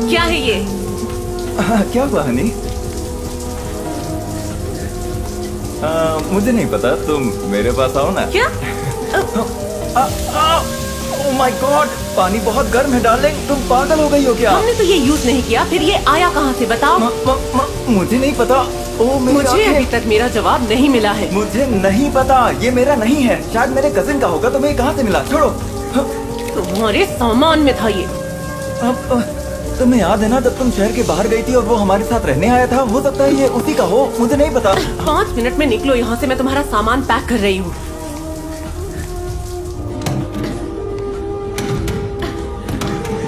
क्या है ये? क्या हुआ हनी? मुझे नहीं पता, तुम मेरे पास आओ ना। क्या? ओह माय गॉड, पानी बहुत गर्म है डार्लिंग, तुम पागल हो गई हो क्या? हमने तो ये यूज नहीं किया, फिर ये आया कहाँ से बताओ? मुझे नहीं पता। ओह मेरी मुझे आंखें। अभी तक मेरा जवाब नहीं मिला है। मुझे नहीं पता, ये मेरा नहीं है, शायद मेरे कजिन का होगा। तुम्हें कहाँ से मिला? छोड़ो। तुम्हारे सामान में था ये। अब तुम्हें याद है ना जब तुम शहर के बाहर गई थी और वो हमारे साथ रहने आया था? हो सकता है ये उसी का हो, मुझे नहीं पता। 5 मिनट में निकलो यहाँ से, मैं तुम्हारा सामान पैक कर रही हूँ।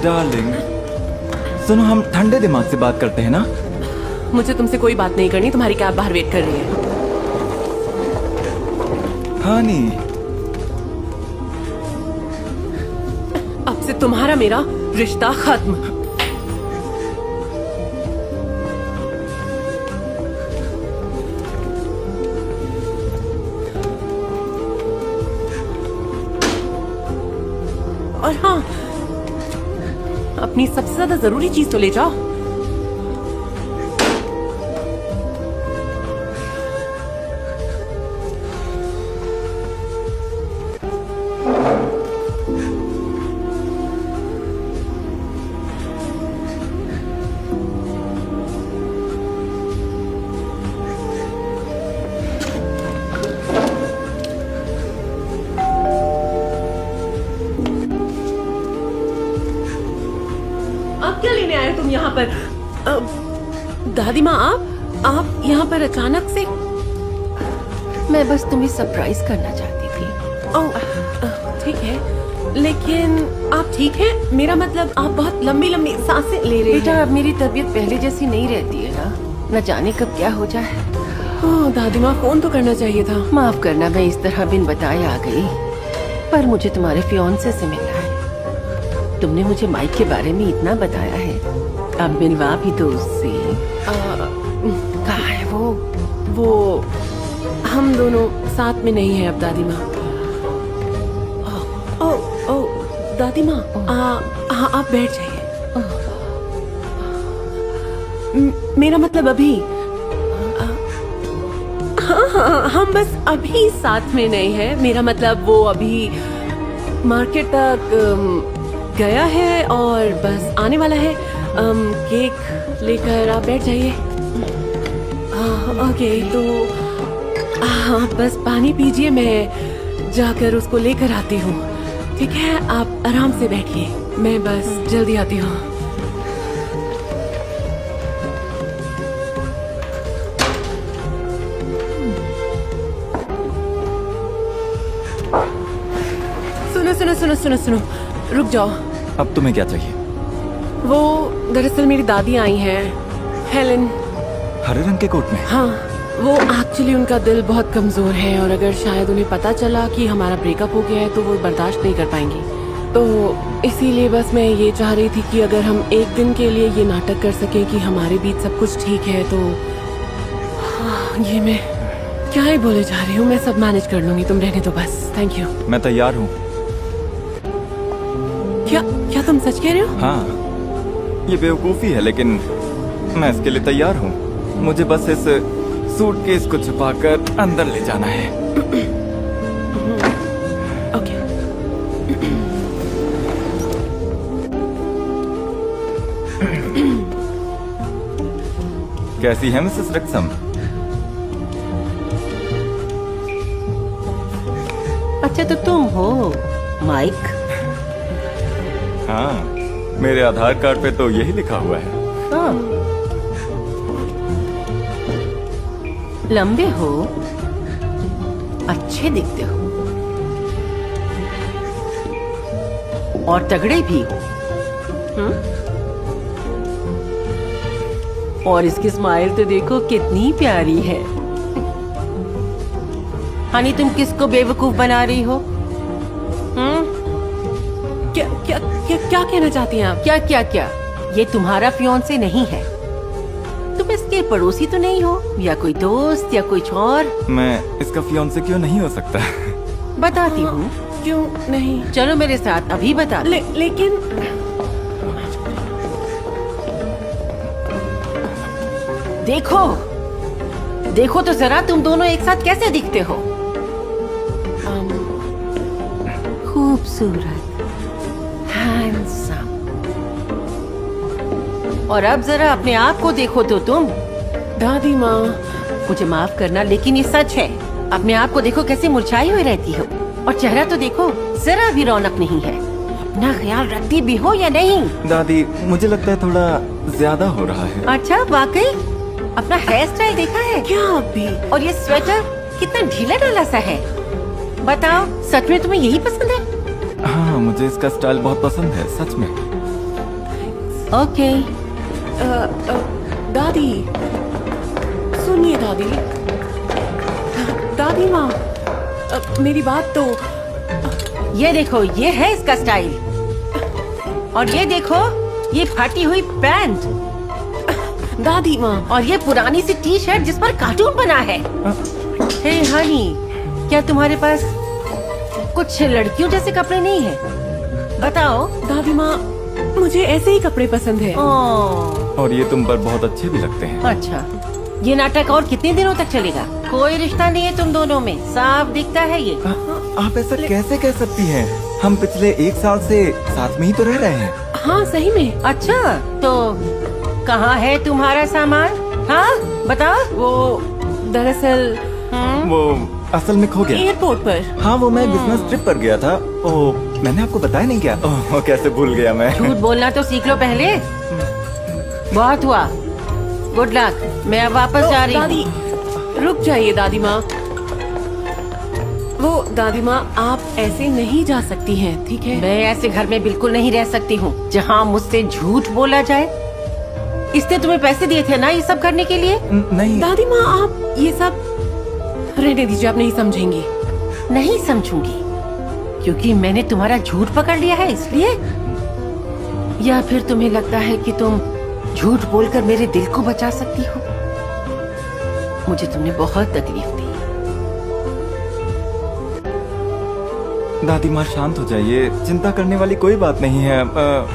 डार्लिंग सुनो, हम ठंडे दिमाग से बात करते हैं ना। मुझे तुमसे कोई बात नहीं करनी, तुम्हारी कैब बाहर वेट कर रही है। हानी, अब से तुम्हारा मेरा रिश्ता खत्म। और हाँ, अपनी सबसे ज्यादा जरूरी चीज तो ले जाओ। अब क्या लेने आए तुम यहाँ पर? दादी माँ, आप यहाँ पर अचानक से? मैं बस तुम्हें सरप्राइज करना चाहती थी। ओह, ठीक है, लेकिन आप ठीक हैं? मेरा मतलब आप बहुत लंबी लंबी सांसें ले रहे बेटा, हैं। अब मेरी तबीयत पहले जैसी नहीं रहती है ना, न जाने कब क्या हो जाए। ओह, दादी माँ, फोन तो करना चाहिए था। माफ करना, मैं इस तरह बिन बताए आ गई, पर मुझे तुम्हारे फियांसे से मिलना है। तुमने मुझे माइक के बारे में इतना बताया है, अब मिलवा भी दो उससे। कहाँ है वो? वो हम दोनों साथ में नहीं है अब, दादी माँ। ओह, दादी माँ, आप बैठ जाइए। मेरा मतलब अभी हाँ, हम बस अभी साथ में नहीं है। मेरा मतलब वो अभी मार्केट तक गया है और बस आने वाला है। केक लेकर आप बैठ जाइए। ओके, तो आप बस पानी पीजिए, मैं जाकर उसको लेकर आती हूँ। ठीक है, आप आराम से बैठिए, मैं बस जल्दी आती हूँ। सुनो, रुक जाओ। अब तुम्हें क्या चाहिए? वो दरअसल मेरी दादी आई हैं, हेलन। हरे रंग के कोट में? हाँ, वो एक्चुअली उनका दिल बहुत कमजोर है और अगर शायद उन्हें पता चला कि हमारा ब्रेकअप हो गया है तो वो बर्दाश्त नहीं कर पाएंगी। तो इसीलिए बस मैं ये चाह रही थी कि अगर हम एक दिन के लिए ये नाटक कर सकें कि हमारे बीच सब कुछ ठीक है तो ये मैं क्या ही बोले जा रही हूँ, मैं सब मैनेज कर लूंगी, तुम रहने दो बस। Thank you. मैं तैयार हूँ। क्या तुम सच कह रहे हो? हाँ, ये बेवकूफ़ी है लेकिन मैं इसके लिए तैयार हूँ। मुझे बस इस सूटकेस को छुपाकर अंदर ले जाना है। ओके। कैसी है मिसेस रक्सम? अच्छा, तो तुम हो माइक? हाँ, मेरे आधार कार्ड पे तो यही लिखा हुआ है। हाँ। लंबे हो, अच्छे दिखते हो और तगड़े भी हो। और इसकी स्माइल तो देखो कितनी प्यारी है। हनी, तुम किसको बेवकूफ बना रही हो? क्या कहना चाहती हैं आप? क्या? ये तुम्हारा फियांसे नहीं है। तुम इसके पड़ोसी तो नहीं हो, या कोई दोस्त या कुछ और? मैं इसका फियांसे क्यों नहीं हो सकता? बताती हूँ। क्यों नहीं? चलो मेरे साथ, अभी बता। लेकिन देखो देखो तो जरा, तुम दोनों एक साथ कैसे दिखते हो? खूबसूरत, हैंडसम। और अब जरा अपने आप को देखो तो तुम। दादी माँ, मुझे माफ करना, लेकिन ये सच है। अपने आप को देखो कैसे मुरझाई हुई रहती हो, और चेहरा तो देखो, जरा भी रौनक नहीं है। अपना ख्याल रखती भी हो या नहीं? दादी, मुझे लगता है थोड़ा ज्यादा हो रहा है। अच्छा, वाकई? अपना हेयर स्टाइल देखा है? क्या अभी? और ये स्वेटर कितना ढीला ढाला सा है। बताओ, सच में तुम्हें यही पसंद है? हाँ, मुझे इसका स्टाइल बहुत पसंद है, सच में। ओके। दादी, सुनिए दादी। दादी माँ, मेरी बात तो। ये देखो, ये है इसका स्टाइल। और ये देखो, ये फाटी हुई पैंट। दादी माँ, और ये पुरानी सी टी शर्ट जिस पर कार्टून बना है। हे हनी, क्या तुम्हारे पास कुछ लड़कियों जैसे कपड़े नहीं है? बताओ। दादी माँ, मुझे ऐसे ही कपड़े पसंद है। और ये तुम पर बहुत अच्छे भी लगते हैं। अच्छा, ये नाटक और कितने दिनों तक चलेगा? कोई रिश्ता नहीं है तुम दोनों में, साफ दिखता है ये। आप ऐसा कैसे कह सकती हैं? हम पिछले 1 साल से साथ में ही तो रह रहे हैं। हाँ, सही में। अच्छा, तो कहाँ है तुम्हारा सामान? हाँ, बताओ। वो दरअसल वो असल में खो गया। एयरपोर्ट पर। हाँ, वो मैं बिजनेस ट्रिप पर गया था। मैंने आपको बताया नहीं क्या? कैसे भूल गया मैं। झूठ बोलना तो सीख लो पहले। बहुत हुआ, गुड लक। मैं अब वापस जा रही दादी, हूँ। रुक जाइए दादी माँ। वो दादी माँ, आप ऐसे नहीं जा सकती हैं, ठीक है? मैं ऐसे घर में बिल्कुल नहीं रह सकती हूँ जहाँ मुझसे झूठ बोला जाए। इसने तुम्हें पैसे दिए थे ना ये सब करने के लिए? नहीं दादी माँ, आप ये सब रहने दीजिए, आप नहीं समझेंगी। नहीं समझूंगी क्योंकि मैंने तुम्हारा झूठ पकड़ लिया है इसलिए? या फिर तुम्हें लगता है कि तुम झूठ बोलकर मेरे दिल को बचा सकती हो? मुझे तुमने बहुत तकलीफ दी। दादी माँ, शांत हो जाइए। चिंता करने वाली कोई बात नहीं है।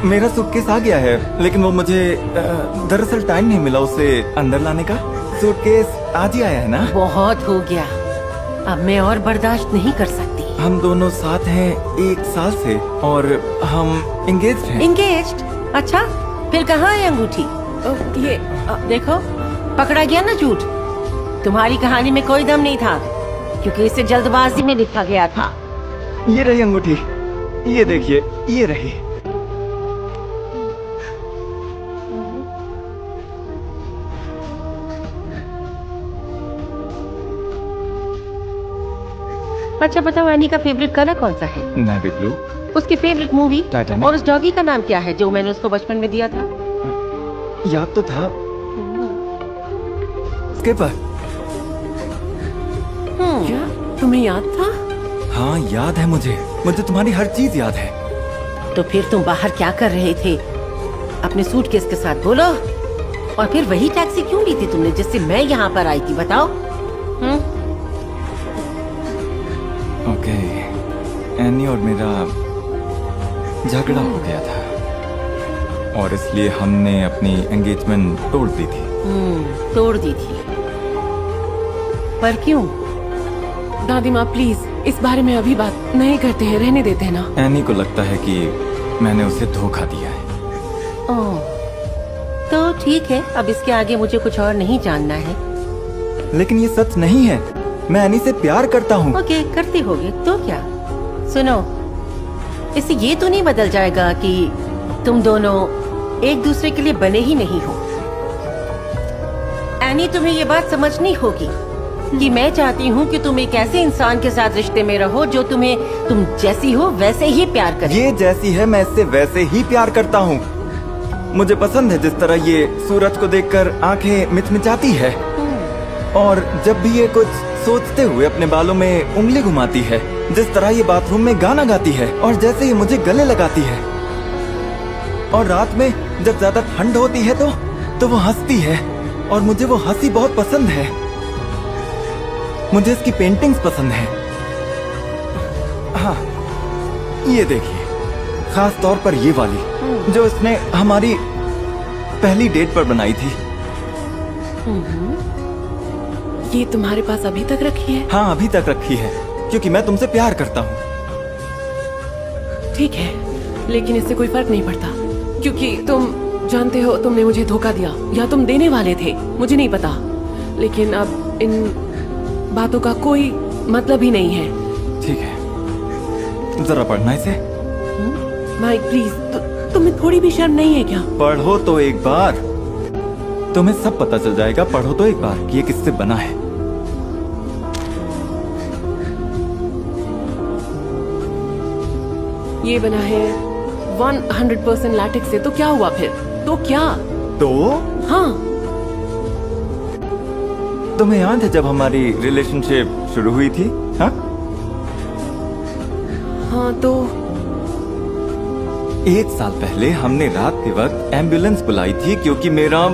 मेरा सूटकेस आ गया है, लेकिन वो मुझे दरअसल टाइम नहीं मिला उसे अंदर लाने का। सूटकेस आज ही आया है ना? बहुत हो गया, अब मैं और बर्दाश्त नहीं कर सकती। हम दोनों साथ हैं 1 साल से और हम एंगेज्ड हैं। एंगेज्ड? अच्छा, फिर कहाँ है अंगूठी? ये देखो, पकड़ा गया ना झूठ। तुम्हारी कहानी में कोई दम नहीं था क्योंकि इसे जल्दबाजी में लिखा गया था। ये रही अंगूठी, ये देखिए, ये रही। अच्छा बताओ, एनी का फेवरेट कलर कौन सा है? Navy blue. उसकी फेवरेट मूवी? टाइटैनिक। और उस डॉगी का नाम क्या है जो मैंने उसको बचपन में दिया था? याद तो था। स्किपर। क्या तुम्हें याद था? हाँ, याद है मुझे तुम्हारी हर चीज याद है। तो फिर तुम बाहर क्या कर रहे थे अपने सूटकेस के साथ? बोलो। और फिर वही टैक्सी क्यों ली थी तुमने जिससे मैं यहाँ पर आई थी? बताओ। ओके, एनी और मेरा झगड़ा हो गया था और इसलिए हमने अपनी एंगेजमेंट तोड़ दी थी। तोड़ दी थी, पर क्यों? दादी माँ, प्लीज इस बारे में अभी बात नहीं करते हैं, रहने देते हैं ना। एनी को लगता है कि मैंने उसे धोखा दिया है। ओह, तो ठीक है, अब इसके आगे मुझे कुछ और नहीं जानना है। लेकिन ये सच नहीं है, मैं एनी से प्यार करता हूँ। ओके, करती होगी तो क्या? सुनो, इससे ये तो नहीं बदल जाएगा कि तुम दोनों एक दूसरे के लिए बने ही नहीं हो। एनी, तुम्हें ये बात समझनी होगी कि मैं चाहती हूँ कि तुम एक ऐसे इंसान के साथ रिश्ते में रहो जो तुम जैसी हो वैसे ही प्यार करे। ये जैसी है मैं इससे वैसे ही प्यार करता हूँ। मुझे पसंद है जिस तरह ये सूरज को देखकर आंखें मिचमिचाती है और जब भी ये कुछ सोचते हुए अपने बालों में उंगली घुमाती है, जिस तरह ये बाथरूम में गाना गाती है और जैसे ये मुझे गले लगाती है। और रात में जब ज्यादा ठंड होती है तो वो हंसती है और मुझे वो हंसी बहुत पसंद है। मुझे इसकी पेंटिंग्स पसंद है। हाँ, ये देखिए, खास तौर पर ये वाली जो इसने हमारी पहली डेट पर बनाई थी। ये तुम्हारे पास अभी तक रखी है? हाँ, अभी तक रखी है क्योंकि मैं तुमसे प्यार करता हूँ। ठीक है, लेकिन इससे कोई फर्क नहीं पड़ता क्योंकि तुम जानते हो तुमने मुझे धोखा दिया या तुम देने वाले थे, मुझे नहीं पता। लेकिन अब इन बातों का कोई मतलब ही नहीं है। ठीक है, जरा पढ़ना इसे। माइक प्लीज, तुम्हें थोड़ी भी शर्म नहीं है क्या? पढ़ो तो एक बार, तुम्हें सब पता चल जाएगा। पढ़ो तो एक बार कि ये किससे बना है। ये बना है 100% लैटेक्स से। तो क्या हुआ फिर? तो क्या? तो हाँ, तुम्हें याद है जब हमारी रिलेशनशिप शुरू हुई थी? हाँ, हाँ तो 1 साल पहले हमने रात के वक्त एम्बुलेंस बुलाई थी क्योंकि मेरा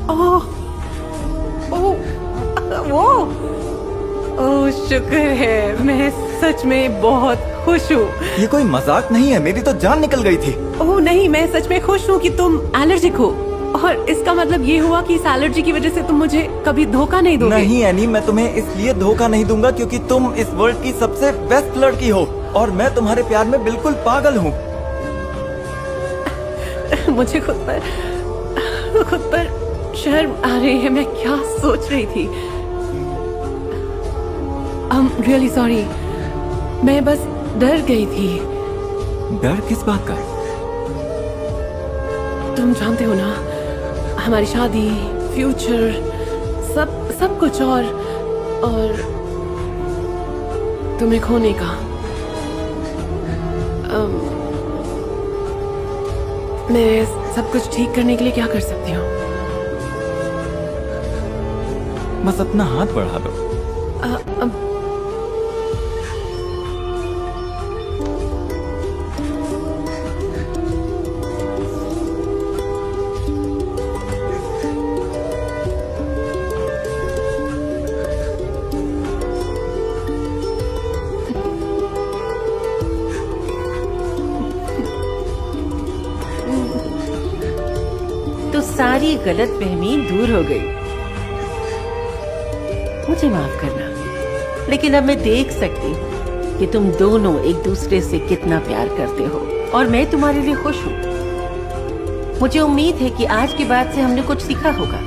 ओह, ओह, शुक्र है। मैं सच में बहुत खुश हूँ। ये कोई मजाक नहीं है, मेरी तो जान निकल गई थी। ओह नहीं, मैं सच में खुश हूँ कि तुम एलर्जिक हो, और इसका मतलब ये हुआ कि इस एलर्जी की वजह से तुम मुझे कभी धोखा नहीं दोगे। नहीं एनी, मैं तुम्हें इसलिए धोखा नहीं दूंगा क्योंकि तुम इस वर्ल्ड की सबसे बेस्ट लड़की हो और मैं तुम्हारे प्यार में बिल्कुल पागल हूँ। मुझे खुद पर शर्म आ रही है। मैं क्या सोच रही थी? रियली सॉरी, मैं बस डर गई थी। डर किस बात का? तुम जानते हो ना, हमारी शादी, फ्यूचर, सब कुछ, और तुम्हें खोने का। मैं सब कुछ ठीक करने के लिए क्या कर सकती हूँ? बस अपना हाथ बढ़ा दो। तो सारी गलतफहमी दूर हो गई। मुझे माफ करना, लेकिन अब मैं देख सकती हूँ कि तुम दोनों एक दूसरे से कितना प्यार करते हो और मैं तुम्हारे लिए खुश हूँ। मुझे उम्मीद है कि आज के बाद से हमने कुछ सीखा होगा।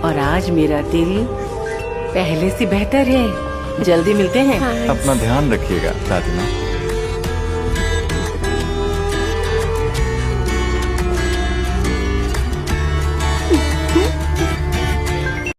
और आज मेरा दिल पहले से बेहतर है। जल्दी मिलते हैं। अपना ध्यान रखिएगा दादी माँ।